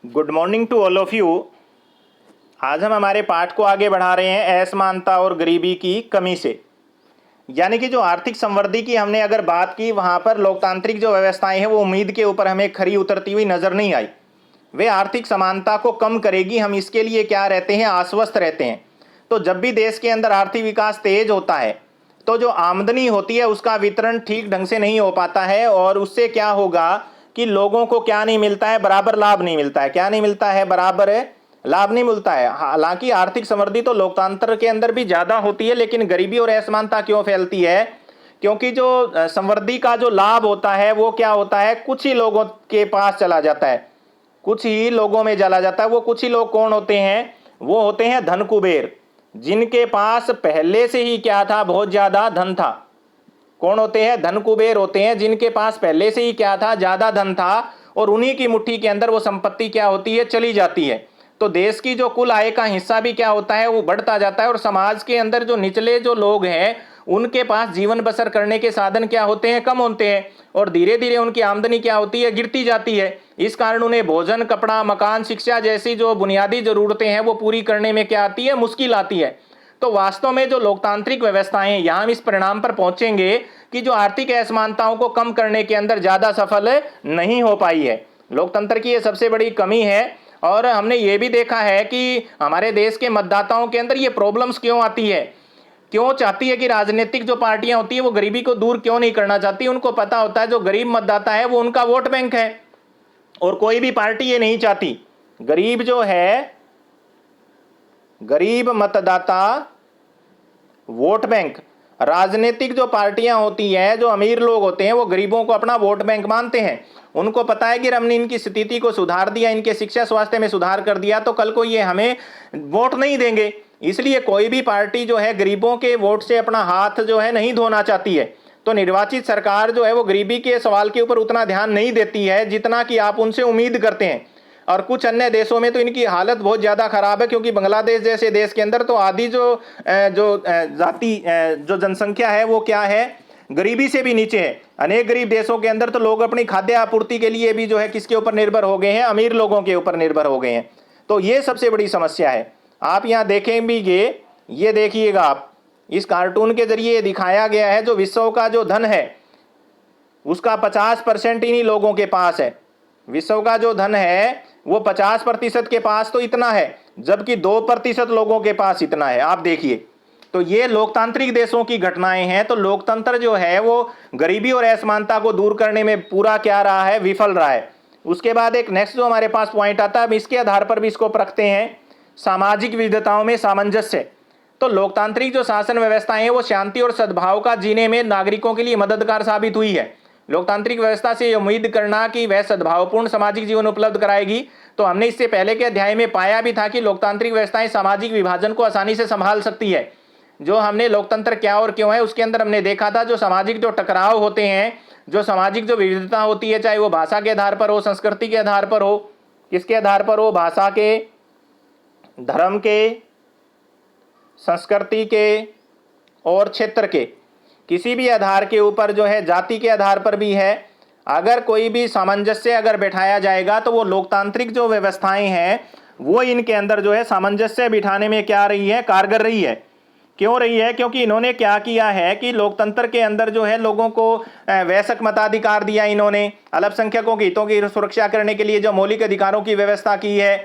Good morning to all of you. आज हम हमारे पाठ को आगे बढ़ा रहे हैं असमानता और गरीबी की कमी से। यानी कि जो आर्थिक संवृद्धि की हमने अगर बात की, वहाँ पर लोकतांत्रिक जो व्यवस्थाएं हैं वो उम्मीद के ऊपर हमें खरी उतरती हुई नजर नहीं आई। वे आर्थिक समानता को कम करेगी, हम इसके लिए क्या रहते हैं, आश्वस्त रहते हैं। तो जब भी देश के अंदर आर्थिक विकास तेज होता है तो जो आमदनी होती है उसका वितरण ठीक ढंग से नहीं हो पाता है, और उससे क्या होगा कि लोगों को क्या नहीं मिलता है, बराबर लाभ नहीं मिलता है। क्या नहीं मिलता है, बराबर लाभ नहीं मिलता है। हालांकि आर्थिक समृद्धि तो लोकतंत्र के अंदर भी ज्यादा होती है, लेकिन गरीबी और असमानता क्यों फैलती है? क्योंकि जो समृद्धि का जो लाभ होता है वो क्या होता है, कुछ ही लोगों के पास चला जाता है, कुछ ही लोगों में चला जाता है। वो कुछ ही लोग कौन होते हैं? वो होते हैं धन कुबेर, जिनके पास पहले से ही क्या था, बहुत ज्यादा धन था। कौन होते हैं? धन कुबेर होते हैं, जिनके पास पहले से ही क्या था, ज्यादा धन था, और उन्हीं की मुट्ठी के अंदर वो संपत्ति क्या होती है, चली जाती है। तो देश की जो कुल आय का हिस्सा भी क्या होता है, वो बढ़ता जाता है, और समाज के अंदर जो निचले जो लोग हैं उनके पास जीवन बसर करने के साधन क्या होते हैं, कम होते हैं, और धीरे धीरे उनकी आमदनी क्या होती है, गिरती जाती है। इस कारण उन्हें भोजन, कपड़ा, मकान, शिक्षा जैसी जो बुनियादी जरूरतें हैं वो पूरी करने में क्या आती है, मुश्किल आती है। तो वास्तव में जो लोकतांत्रिक व्यवस्थाएं हैं, यहां हम इस परिणाम पर पहुंचेंगे कि जो आर्थिक असमानताओं को कम करने के अंदर ज्यादा सफल नहीं हो पाई है। लोकतंत्र की यह सबसे बड़ी कमी है। और हमने ये भी देखा है कि हमारे देश के मतदाताओं के अंदर ये प्रॉब्लम्स क्यों आती है, क्यों चाहती है कि राजनीतिक जो पार्टियां होती है वो गरीबी को दूर क्यों नहीं करना चाहती? उनको पता होता है जो गरीब मतदाता है वो उनका वोट बैंक है, और कोई भी पार्टी ये नहीं चाहती। गरीब जो है, गरीब मतदाता, वोट बैंक, राजनीतिक जो पार्टियां होती हैं, जो अमीर लोग होते हैं, वो गरीबों को अपना वोट बैंक मानते हैं। उनको पता है कि हमने इनकी स्थिति को सुधार दिया, इनके शिक्षा स्वास्थ्य में सुधार कर दिया, तो कल को ये हमें वोट नहीं देंगे। इसलिए कोई भी पार्टी जो है गरीबों के वोट से अपना हाथ जो है नहीं धोना चाहती है। तो निर्वाचित सरकार जो है वो गरीबी के सवाल के ऊपर उतना ध्यान नहीं देती है जितना कि आप उनसे उम्मीद करते हैं। और कुछ अन्य देशों में तो इनकी हालत बहुत ज़्यादा खराब है, क्योंकि बांग्लादेश जैसे देश के अंदर तो आधी जो जनसंख्या है वो क्या है, गरीबी से भी नीचे है। अनेक गरीब देशों के अंदर तो लोग अपनी खाद्य आपूर्ति के लिए भी जो है किसके ऊपर निर्भर हो गए हैं, अमीर लोगों के ऊपर निर्भर हो गए हैं। तो ये सबसे बड़ी समस्या है। आप यहाँ देखेंगे, ये देखिएगा आप, इस कार्टून के जरिए दिखाया गया है जो विश्व का जो धन है उसका 50% इन्हीं लोगों के पास है। विश्व का जो धन है वो 50% के पास तो इतना है, जबकि 2% लोगों के पास इतना है। आप देखिए, तो ये लोकतांत्रिक देशों की घटनाएं हैं। तो लोकतंत्र जो है वो गरीबी और असमानता को दूर करने में पूरा क्या रहा है, विफल रहा है। उसके बाद एक नेक्स्ट जो हमारे पास पॉइंट आता है, हम इसके आधार पर भी इसको परखते हैं, सामाजिक विविधताओं में सामंजस्य। तो लोकतांत्रिक जो शासन व्यवस्थाएं हैं वो शांति और सद्भाव का जीने में नागरिकों के लिए मददगार साबित हुई है। लोकतांत्रिक व्यवस्था से उम्मीद करना कि वह सद्भावपूर्ण सामाजिक जीवन उपलब्ध कराएगी, तो हमने इससे पहले के अध्याय में पाया भी था कि लोकतांत्रिक व्यवस्थाएं सामाजिक विभाजन को आसानी से संभाल सकती है। जो हमने लोकतंत्र क्या और क्यों है उसके अंदर हमने देखा था, जो सामाजिक जो टकराव होते हैं, जो सामाजिक जो विविधता होती है, चाहे वो भाषा के आधार पर हो, संस्कृति के आधार पर हो, किसके आधार पर हो, भाषा के, धर्म के, संस्कृति के और क्षेत्र के, किसी भी आधार के ऊपर जो है, जाति के आधार पर भी है, अगर कोई भी सामंजस्य अगर बैठाया जाएगा तो वो लोकतांत्रिक जो व्यवस्थाएं हैं वो इनके अंदर जो है सामंजस्य बिठाने में क्या रही है, कारगर रही है। क्यों रही है? क्योंकि इन्होंने क्या किया है कि लोकतंत्र के अंदर जो है लोगों को वयस्क मताधिकार दिया, इन्होंने अल्पसंख्यकों के हितों की सुरक्षा करने के लिए जो मौलिक अधिकारों की व्यवस्था की है।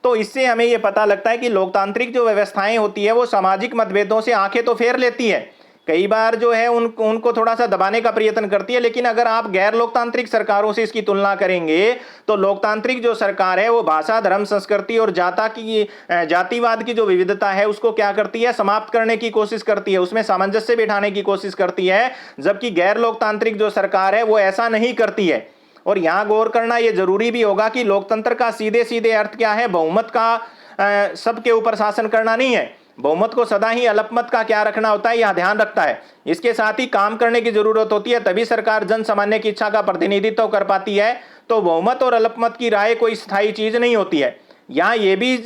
तो इससे हमें यह पता लगता है कि लोकतांत्रिक जो व्यवस्थाएं होती है वो सामाजिक मतभेदों से आंखें तो फेर लेती है, कई बार जो है उनको थोड़ा सा दबाने का प्रयत्न करती है। लेकिन अगर आप गैर लोकतांत्रिक सरकारों से इसकी तुलना करेंगे तो लोकतांत्रिक जो सरकार है वो भाषा, धर्म, संस्कृति और जातिवाद की जो विविधता है उसको क्या करती है, समाप्त करने की कोशिश करती है, उसमें सामंजस्य बिठाने की कोशिश करती है। जबकि गैर लोकतांत्रिक जो सरकार है वो ऐसा नहीं करती है। और यहां गौर करना यह जरूरी भी होगा कि लोकतंत्र का सीधे सीधे अर्थ क्या है, बहुमत का सबके ऊपर शासन करना नहीं है। बहुमत को सदा ही अल्पमत का क्या रखना होता है, यह ध्यान रखता है। इसके साथ ही काम करने की जरूरत होती है, तभी सरकार जन सामान्य की इच्छा का प्रतिनिधित्व कर पाती है। तो बहुमत और अल्पमत की राय कोई स्थायी चीज नहीं होती है। यहाँ ये भी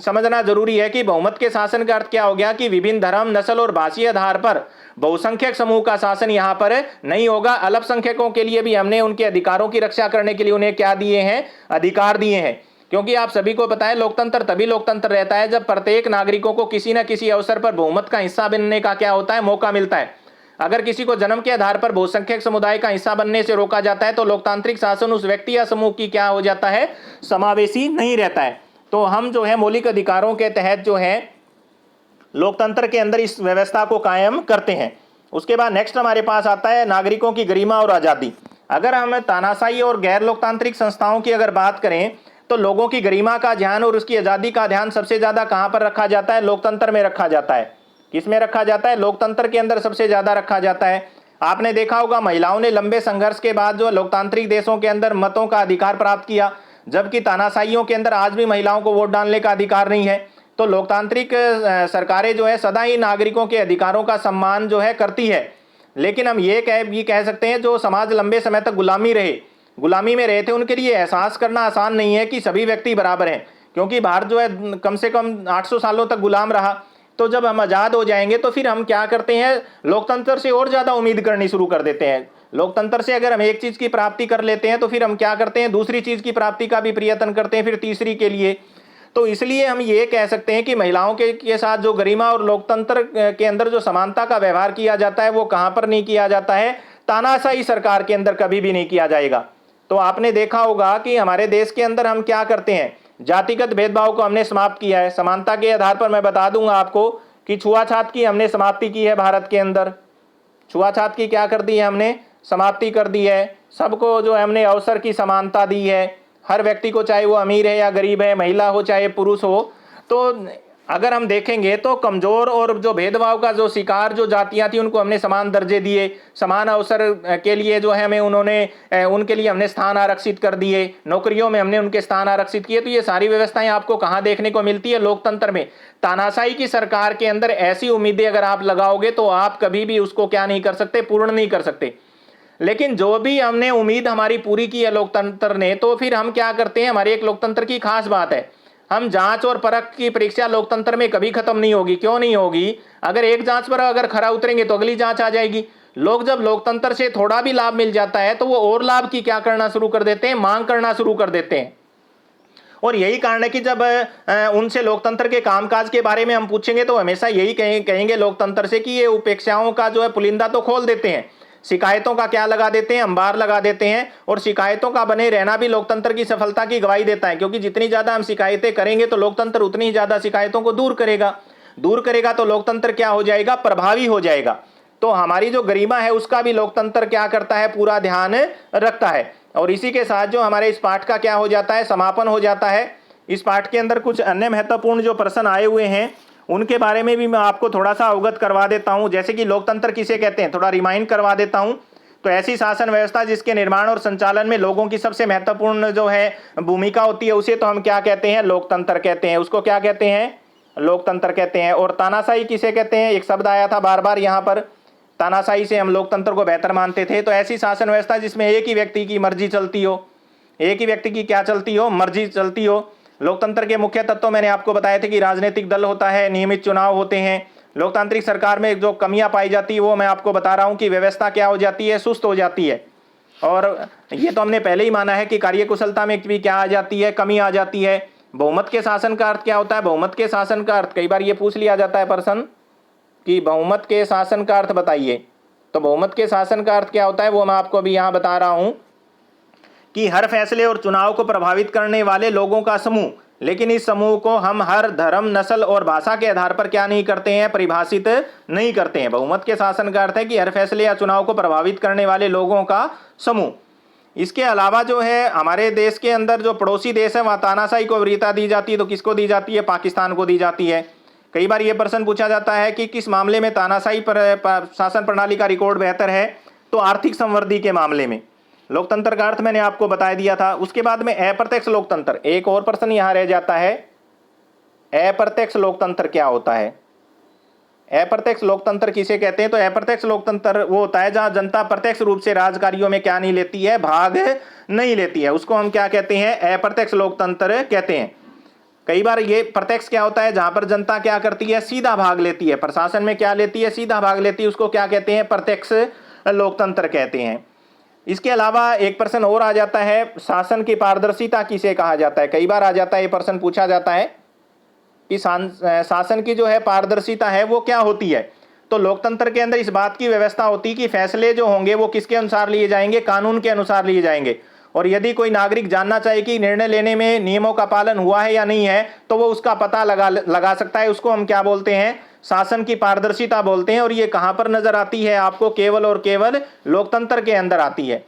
समझना जरूरी है कि बहुमत के शासन का अर्थ क्या हो गया कि विभिन्न धर्म, नस्ल और भाषीय आधार पर बहुसंख्यक समूह का शासन यहाँ पर नहीं होगा। अल्पसंख्यकों के लिए भी हमने उनके अधिकारों की रक्षा करने के लिए उन्हें क्या दिए हैं, अधिकार दिए हैं। क्योंकि आप सभी को पता है लोकतंत्र तभी लोकतंत्र रहता है जब प्रत्येक नागरिकों को किसी न किसी अवसर पर बहुमत का हिस्सा बनने का क्या होता है, मौका मिलता है। अगर किसी को जन्म के आधार पर बहुसंख्यक समुदाय का हिस्सा बनने से रोका जाता है तो लोकतांत्रिक शासन उस व्यक्ति या समूह की क्या हो जाता है, समावेशी नहीं रहता है। तो हम जो है मौलिक अधिकारों के तहत जो है लोकतंत्र के अंदर इस व्यवस्था को कायम करते हैं। उसके बाद नेक्स्ट हमारे पास आता है नागरिकों की गरिमा और आज़ादी। अगर हम तानाशाही और गैर लोकतांत्रिक संस्थाओं की अगर बात करें तो लोगों की गरिमा का ध्यान और उसकी आज़ादी का ध्यान सबसे ज़्यादा कहाँ पर रखा जाता है, लोकतंत्र में रखा जाता है। किस में रखा जाता है, लोकतंत्र के अंदर सबसे ज़्यादा रखा जाता है। आपने देखा होगा महिलाओं ने लंबे संघर्ष के बाद जो लोकतांत्रिक देशों के अंदर मतों का अधिकार प्राप्त किया, जबकि तानाशाहियों के अंदर आज भी महिलाओं को वोट डालने का अधिकार नहीं है। तो लोकतांत्रिक सरकारें जो है सदा ही नागरिकों के अधिकारों का सम्मान जो है करती है। लेकिन हम ये कह सकते हैं जो समाज लंबे समय तक गुलामी में रहे थे उनके लिए एहसास करना आसान नहीं है कि सभी व्यक्ति बराबर हैं, क्योंकि भारत जो है कम से कम 800 सालों तक गुलाम रहा। तो जब हम आज़ाद हो जाएंगे तो फिर हम क्या करते हैं, लोकतंत्र से और ज़्यादा उम्मीद करनी शुरू कर देते हैं। लोकतंत्र से अगर हम एक चीज़ की प्राप्ति कर लेते हैं तो फिर हम क्या करते हैं, दूसरी चीज़ की प्राप्ति का भी प्रयत्न करते हैं, फिर तीसरी के लिए। तो इसलिए हम ये कह सकते हैं कि महिलाओं के साथ जो गरिमा और लोकतंत्र के अंदर जो समानता का व्यवहार किया जाता है वो कहाँ पर नहीं किया जाता है, तानाशाही सरकार के अंदर कभी भी नहीं किया जाएगा। तो आपने देखा होगा कि हमारे देश के अंदर हम क्या करते हैं, जातिगत भेदभाव को हमने समाप्त किया है। समानता के आधार पर मैं बता दूंगा आपको कि छुआछात की हमने समाप्ति की है। भारत के अंदर छुआछात की क्या कर दी है, हमने समाप्ति कर दी है। सबको जो हमने अवसर की समानता दी है, हर व्यक्ति को, चाहे वो अमीर है या गरीब है, महिला हो चाहे पुरुष हो। तो अगर हम देखेंगे तो कमज़ोर और जो भेदभाव का जो शिकार जो जातियां थी उनको हमने समान दर्जे दिए, समान अवसर के लिए जो है हमें उनके लिए हमने स्थान आरक्षित कर दिए, नौकरियों में हमने उनके स्थान आरक्षित किए। तो ये सारी व्यवस्थाएं आपको कहाँ देखने को मिलती है, लोकतंत्र में। तानाशाही की सरकार के अंदर ऐसी उम्मीदें अगर आप लगाओगे तो आप कभी भी उसको क्या नहीं कर सकते, पूर्ण नहीं कर सकते। लेकिन जो भी हमने उम्मीद हमारी पूरी की है लोकतंत्र ने, तो फिर हम क्या करते हैं, हमारे एक लोकतंत्र की खास बात है, हम जांच और परख की परीक्षा लोकतंत्र में कभी खत्म नहीं होगी। क्यों नहीं होगी, अगर एक जांच पर अगर खरा उतरेंगे तो अगली जांच आ जाएगी। लोग जब लोकतंत्र से थोड़ा भी लाभ मिल जाता है तो वो और लाभ की क्या करना शुरू कर देते हैं, मांग करना शुरू कर देते हैं। और यही कारण है कि जब उनसे लोकतंत्र के कामकाज के बारे में हम पूछेंगे तो हमेशा यही कहेंगे लोकतंत्र से कि ये उपेक्षाओं का जो है पुलिंदा तो खोल देते हैं, शिकायतों का क्या लगा देते हैं, अंबार लगा देते हैं। और शिकायतों का बने रहना भी लोकतंत्र की सफलता की गवाही देता है, क्योंकि जितनी ज़्यादा हम शिकायतें करेंगे तो लोकतंत्र उतनी ही ज़्यादा शिकायतों को दूर करेगा तो लोकतंत्र क्या हो जाएगा, प्रभावी हो जाएगा। तो हमारी जो गरिमा है उसका भी लोकतंत्र क्या करता है, पूरा ध्यान रखता है। और इसी के साथ जो हमारे इस पाठ का क्या हो जाता है, समापन हो जाता है। इस पाठ के अंदर कुछ अन्य महत्वपूर्ण जो प्रश्न आए हुए हैं उनके बारे में भी मैं आपको थोड़ा सा अवगत करवा देता हूं। जैसे कि लोकतंत्र किसे कहते हैं, थोड़ा रिमाइंड करवा देता हूं। तो ऐसी शासन व्यवस्था जिसके निर्माण और संचालन में लोगों की सबसे महत्वपूर्ण जो है भूमिका होती है उसे तो हम क्या कहते हैं, लोकतंत्र कहते हैं। उसको क्या कहते हैं, लोकतंत्र कहते हैं। और तानाशाही किसे कहते हैं, एक शब्द आया था बार बार यहाँ पर, तानाशाही से हम लोकतंत्र को बेहतर मानते थे। तो ऐसी शासन व्यवस्था जिसमें एक ही व्यक्ति की मर्जी चलती हो, एक ही व्यक्ति की क्या चलती हो, मर्जी चलती हो। लोकतंत्र के मुख्य तत्व मैंने आपको बताए थे कि राजनीतिक दल होता है, नियमित चुनाव होते हैं। लोकतांत्रिक सरकार में जो कमियां पाई जाती है वो मैं आपको बता रहा हूं कि व्यवस्था क्या हो जाती है, सुस्त हो जाती है। और ये तो हमने पहले ही माना है कि कार्यकुशलता में भी क्या आ जाती है, कमी आ जाती है। बहुमत के शासन का अर्थ क्या होता है, बहुमत के शासन का अर्थ कई बार ये पूछ लिया जाता है प्रश्न कि बहुमत के शासन का अर्थ बताइए। तो बहुमत के शासन का अर्थ क्या होता है वो मैं आपको अभी यहाँ बता रहा हूँ कि हर फैसले और चुनाव को प्रभावित करने वाले लोगों का समूह, लेकिन इस समूह को हम हर धर्म, नस्ल और भाषा के आधार पर क्या नहीं करते हैं, परिभाषित नहीं करते हैं। बहुमत के शासन का अर्थ है कि हर फैसले या चुनाव को प्रभावित करने वाले लोगों का समूह। इसके अलावा जो है हमारे देश के अंदर जो पड़ोसी देश है वहाँ तानाशाही को वरीयता दी जाती है। तो किसको दी जाती है, पाकिस्तान को दी जाती है। कई बार ये प्रश्न पूछा जाता है कि किस मामले में तानाशाही शासन प्रणाली का रिकॉर्ड बेहतर है, तो आर्थिक संवृद्धि के मामले में। लोकतंत्र का अर्थ मैंने आपको बता दिया था। उसके बाद में अप्रत्यक्ष लोकतंत्र, एक और प्रश्न यहाँ रह जाता है, अप्रत्यक्ष लोकतंत्र क्या होता है, अप्रत्यक्ष लोकतंत्र किसे कहते हैं। तो अप्रत्यक्ष लोकतंत्र वो होता है जहां जनता प्रत्यक्ष रूप से राज कार्यों में क्या नहीं लेती है, भाग नहीं लेती है, उसको हम क्या कहते हैं, अप्रत्यक्ष लोकतंत्र कहते हैं। कई बार ये प्रत्यक्ष क्या होता है, जहां पर जनता क्या करती है, सीधा भाग लेती है, प्रशासन में क्या लेती है, सीधा भाग लेती है, उसको क्या कहते हैं, प्रत्यक्ष लोकतंत्र कहते हैं। इसके अलावा एक प्रश्न और आ जाता है, शासन की पारदर्शिता किसे कहा जाता है। कई बार आ जाता है ये प्रश्न पूछा जाता है कि शासन की जो है पारदर्शिता है वो क्या होती है। तो लोकतंत्र के अंदर इस बात की व्यवस्था होती है कि फैसले जो होंगे वो किसके अनुसार लिए जाएंगे, कानून के अनुसार लिए जाएंगे। और यदि कोई नागरिक जानना चाहे कि निर्णय लेने में नियमों का पालन हुआ है या नहीं है, तो वो उसका पता लगा सकता है। उसको हम क्या बोलते हैं, शासन की पारदर्शिता बोलते हैं। और ये कहां पर नजर आती है आपको, केवल और केवल लोकतंत्र के अंदर आती है।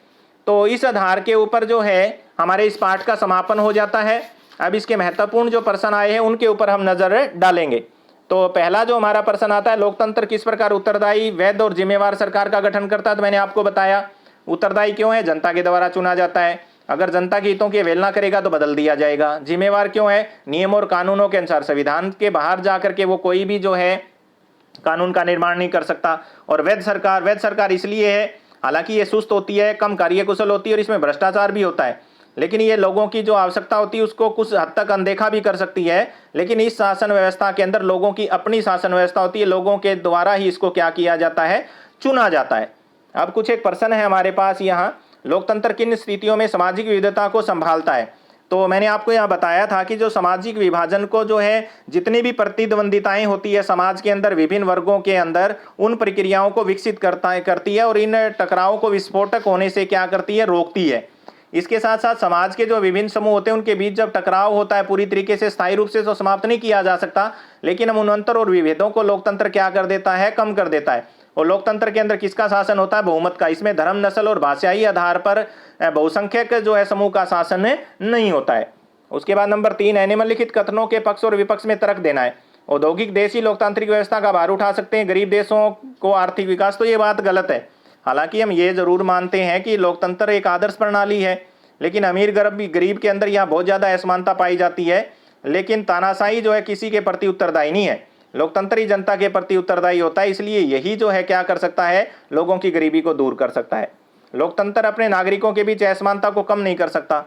तो इस आधार के ऊपर जो है हमारे इस पाठ का समापन हो जाता है। अब इसके महत्वपूर्ण जो प्रश्न आए हैं उनके ऊपर हम नजर डालेंगे। तो पहला जो हमारा प्रश्न आता है, लोकतंत्र किस प्रकार उत्तरदायी, वैध और जिम्मेवार सरकार का गठन करता है। तो मैंने आपको बताया उत्तरदायी क्यों है, जनता के द्वारा चुना जाता है। अगर जनता के हितों की अवहेलना करेगा तो बदल दिया जाएगा। जिम्मेवार क्यों है, नियम और कानूनों के अनुसार, संविधान के बाहर जाकर के वो कोई भी जो है कानून का निर्माण नहीं कर सकता। और वैध सरकार इसलिए है, हालांकि ये सुस्त होती है, कम कार्यकुशल होती है और इसमें भ्रष्टाचार भी होता है, लेकिन ये लोगों की जो आवश्यकता होती है उसको कुछ हद तक अनदेखा भी कर सकती है। लेकिन इस शासन व्यवस्था के अंदर लोगों की अपनी शासन व्यवस्था होती है, लोगों के द्वारा ही इसको क्या किया जाता है, चुना जाता है। अब कुछ एक प्रश्न है हमारे पास यहाँ, लोकतंत्र किन स्थितियों में सामाजिक विविधता को संभालता है। तो मैंने आपको यहाँ बताया था कि जो सामाजिक विभाजन को जो है, जितनी भी प्रतिद्वंदिताएं होती है समाज के अंदर विभिन्न वर्गों के अंदर, उन प्रक्रियाओं को विकसित करती है और इन टकरावों को विस्फोटक होने से क्या करती है, रोकती है। इसके साथ साथ समाज के जो विभिन्न समूह होते हैं उनके बीच जब टकराव होता है, पूरी तरीके से स्थायी रूप से तो समाप्त नहीं किया जा सकता, लेकिन हम उन अंतर और विभेदों को लोकतंत्र क्या कर देता है, कम कर देता है। और लोकतंत्र के अंदर किसका शासन होता है, बहुमत का। इसमें धर्म, नस्ल और भाषाई आधार पर बहुसंख्यक जो है समूह का शासन नहीं होता है। उसके बाद नंबर 3 है, निम्नलिखित कथनों के पक्ष और विपक्ष में तर्क देना है। औद्योगिक देश ही लोकतांत्रिक व्यवस्था का भार उठा सकते हैं, गरीब देशों को आर्थिक विकास। तो ये बात गलत है। हालांकि हम ये जरूर मानते हैं कि लोकतंत्र एक आदर्श प्रणाली है, लेकिन अमीर गरीब के अंदर यहाँ बहुत ज़्यादा असमानता पाई जाती है। लेकिन तानाशाही जो है किसी के प्रति उत्तरदायी नहीं है, लोकतंत्र ही जनता के प्रति उत्तरदायी होता है। इसलिए यही जो है क्या कर सकता है, लोगों की गरीबी को दूर कर सकता है। लोकतंत्र अपने नागरिकों के बीच असमानता को कम नहीं कर सकता,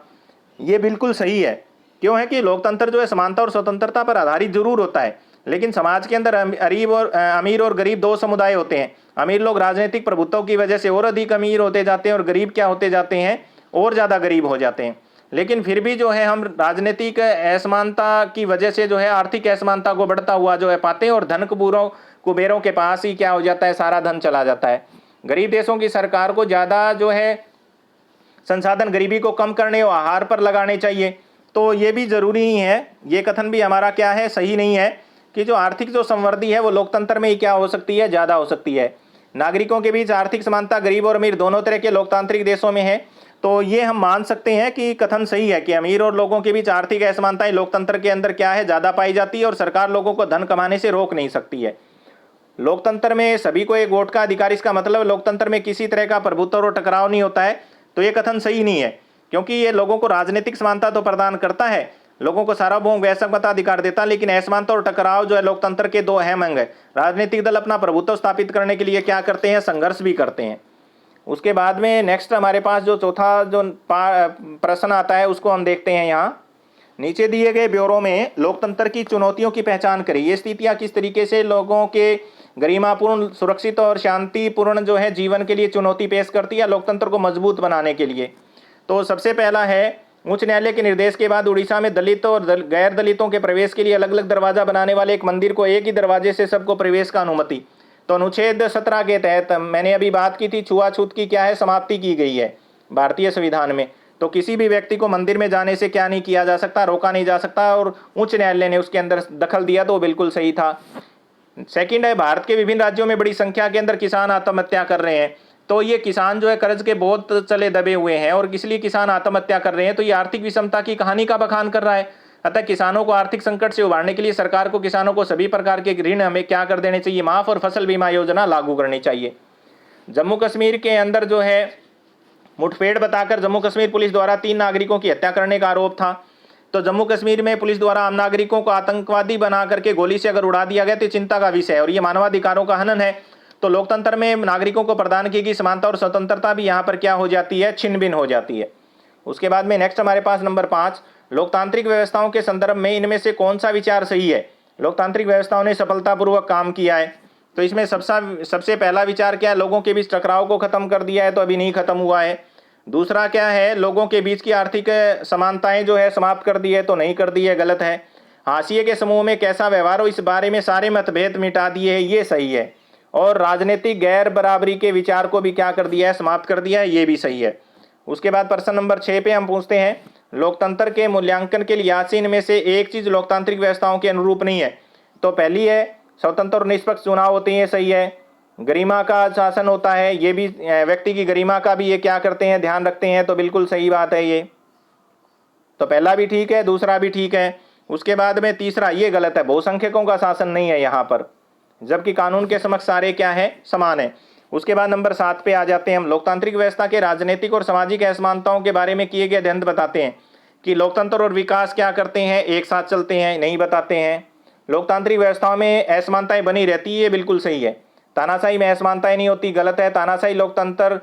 ये बिल्कुल सही है। क्यों है कि लोकतंत्र जो है समानता और स्वतंत्रता पर आधारित जरूर होता है, लेकिन समाज के अंदर अमीर और गरीब दो समुदाय होते हैं। अमीर लोग राजनीतिक प्रभुत्व की वजह से और अधिक अमीर होते जाते हैं और गरीब क्या होते जाते हैं, और ज़्यादा गरीब हो जाते हैं। लेकिन फिर भी जो है हम राजनीतिक असमानता की वजह से जो है आर्थिक असमानता को बढ़ता हुआ जो है पाते हैं, और धन कुबेरों के पास ही क्या हो जाता है, सारा धन चला जाता है। गरीब देशों की सरकार को ज़्यादा जो है संसाधन गरीबी को कम करने और आहार पर लगाने चाहिए। तो ये भी जरूरी ही है, ये कथन भी हमारा क्या है, सही नहीं है कि जो आर्थिक जो संवृद्धि है वो लोकतंत्र में ही क्या हो सकती है, ज़्यादा हो सकती है। नागरिकों के बीच आर्थिक समानता गरीब और अमीर दोनों तरह के लोकतांत्रिक देशों में है। तो ये हम मान सकते हैं कि कथन सही है कि अमीर और लोगों के बीच आर्थिक असमानताएं लोकतंत्र के अंदर क्या है, ज़्यादा पाई जाती है और सरकार लोगों को धन कमाने से रोक नहीं सकती है। लोकतंत्र में सभी को एक वोट का अधिकार, इसका मतलब लोकतंत्र में किसी तरह का प्रभुत्व और टकराव नहीं होता है। तो ये कथन सही नहीं है, क्योंकि ये लोगों को राजनीतिक समानता तो प्रदान करता है, लोगों को सार्वभौम वैश्विक मताधिकार देता है, लेकिन असमानता और टकराव जो है लोकतंत्र के दो अहम अंग है। राजनीतिक दल अपना प्रभुत्व स्थापित करने के लिए क्या करते हैं, संघर्ष भी करते हैं। उसके बाद में नेक्स्ट हमारे पास जो चौथा जो प्रश्न आता है उसको हम देखते हैं। यहाँ नीचे दिए गए ब्यौरों में लोकतंत्र की चुनौतियों की पहचान करें। ये स्थितियाँ किस तरीके से लोगों के गरिमापूर्ण, सुरक्षित और शांतिपूर्ण जो है जीवन के लिए चुनौती पेश करती है लोकतंत्र को मजबूत बनाने के लिए। तो सबसे पहला है, उच्च न्यायालय के निर्देश के बाद उड़ीसा में दलित और गैर दलितों के प्रवेश के लिए अलग अलग दरवाजा बनाने वाले एक मंदिर को एक ही दरवाजे से सबको प्रवेश का अनुमति। तो अनुच्छेद 17 के तहत मैंने अभी बात की थी, छुआछूत की क्या है, समाप्ति की गई है भारतीय संविधान में। तो किसी भी व्यक्ति को मंदिर में जाने से क्या नहीं किया जा सकता, रोका नहीं जा सकता, और उच्च न्यायालय ने उसके अंदर दखल दिया तो बिल्कुल सही था। सेकंड है, भारत के विभिन्न राज्यों में बड़ी संख्या के अंदर किसान आत्महत्या कर रहे हैं। तो ये किसान जो है कर्ज के बहुत चले दबे हुए हैं, और इसलिए किसान आत्महत्या कर रहे हैं। तो ये आर्थिक विषमता की कहानी का बखान कर रहा है। अतः किसानों को आर्थिक संकट से उबारने के लिए सरकार को किसानों को सभी प्रकार के ऋण हमें क्या कर देने चाहिए, माफ, और फसल बीमा योजना लागू करनी चाहिए। जम्मू कश्मीर के अंदर जो है मुठभेड़ बताकर जम्मू कश्मीर पुलिस द्वारा 3 नागरिकों की हत्या करने का आरोप था। तो जम्मू कश्मीर में पुलिस द्वारा आम नागरिकों को आतंकवादी बना करके गोली से अगर उड़ा दिया गया तो चिंता का विषय है, और ये मानवाधिकारों का हनन है। तो लोकतंत्र में नागरिकों को प्रदान की गई समानता और स्वतंत्रता भी यहाँ पर क्या हो जाती है, छिन्न भिन्न हो जाती है। उसके बाद में नेक्स्ट हमारे पास नंबर 5, लोकतांत्रिक व्यवस्थाओं के संदर्भ में इनमें से कौन सा विचार सही है। लोकतांत्रिक व्यवस्थाओं ने सफलतापूर्वक काम किया है। तो इसमें सबसे पहला विचार क्या है, लोगों के बीच टकराव को खत्म कर दिया है। तो अभी नहीं खत्म हुआ है। दूसरा क्या है, लोगों के बीच की आर्थिक समानताएं जो है समाप्त कर दी है, तो नहीं कर दी है, गलत है। हाशिए के समूह में कैसा व्यवहार हो, इस बारे में सारे मतभेद मिटा दिए है, ये सही है। और राजनीतिक गैर बराबरी के विचार को भी क्या कर दिया है, समाप्त कर दिया है, ये भी सही है। उसके बाद प्रश्न नंबर 6 पे हम पूछते हैं, लोकतंत्र के मूल्यांकन के लिहाज से इनमें से एक चीज लोकतांत्रिक व्यवस्थाओं के अनुरूप नहीं है। तो पहली है स्वतंत्र और निष्पक्ष चुनाव होते हैं, सही है। गरिमा का शासन होता है, ये भी व्यक्ति की गरिमा का भी ये क्या करते हैं, ध्यान रखते हैं, तो बिल्कुल सही बात है ये। तो पहला भी ठीक है, दूसरा भी ठीक है। उसके बाद में तीसरा ये गलत है, बहुसंख्यकों का शासन नहीं है यहाँ पर, जबकि कानून के समक्ष सारे क्या है, समान है। उसके बाद नंबर 7 पे आ जाते हैं हम, लोकतांत्रिक व्यवस्था के राजनीतिक और सामाजिक असमानताओं के बारे में किए गए अध्ययन बताते हैं कि लोकतंत्र और विकास क्या करते हैं, एक साथ चलते हैं, नहीं बताते हैं। लोकतांत्रिक व्यवस्थाओं में असमानताएं बनी रहती है, बिल्कुल सही है। तानाशाही में असमानताएं नहीं होती, गलत है। तानाशाही लोकतंत्र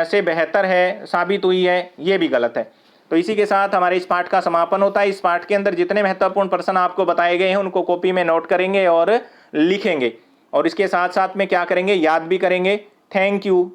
से बेहतर है साबित हुई है, ये भी गलत है। तो इसी के साथ हमारे इस पाठ का समापन होता है। इस पाठ के अंदर जितने महत्वपूर्ण प्रश्न आपको बताए गए हैं उनको कॉपी में नोट करेंगे और लिखेंगे, और इसके साथ साथ में क्या करेंगे, याद भी करेंगे। Thank you.